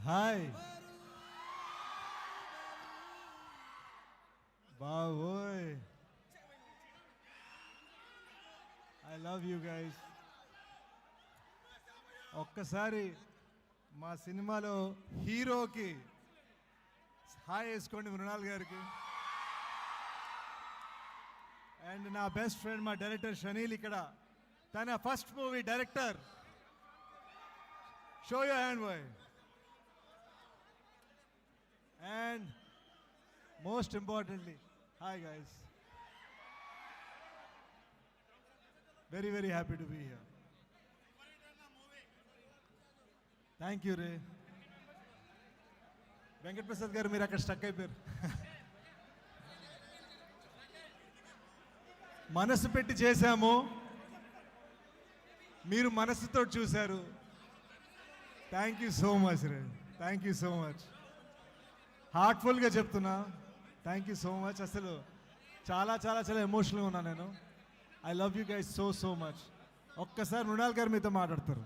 Hi బావోయ్, I love you guys. ఒక్కసారి మా సినిమాలో హీరోకి హాయ్ వేసుకోండి మృణాల్ గారికి. అండ్ నా బెస్ట్ ఫ్రెండ్ మా డైరెక్టర్ షనీల్ ఇక్కడ, తన first movie director. Show your hand boy. And most importantly, hi guys, very very happy to be here. Thank you రే. వెంకట్ ప్రసాద్ గారు మీరు అక్కడ స్టక్ అయిపోయారు. మనసు పెట్టి చేశాము, మీరు మనసుతో చూశారు. థ్యాంక్ యూ సో మచ్ రే, థ్యాంక్ యూ సో మచ్. హార్ట్ఫుల్గా చెప్తున్నా, థ్యాంక్ యూ సో మచ్. అసలు చాలా చాలా చాలా ఎమోషనల్గా ఉన్నా నేను. I love you guys so so much. ఒక్కసారి మృణాల్ గారు మీతో మాట్లాడతారు.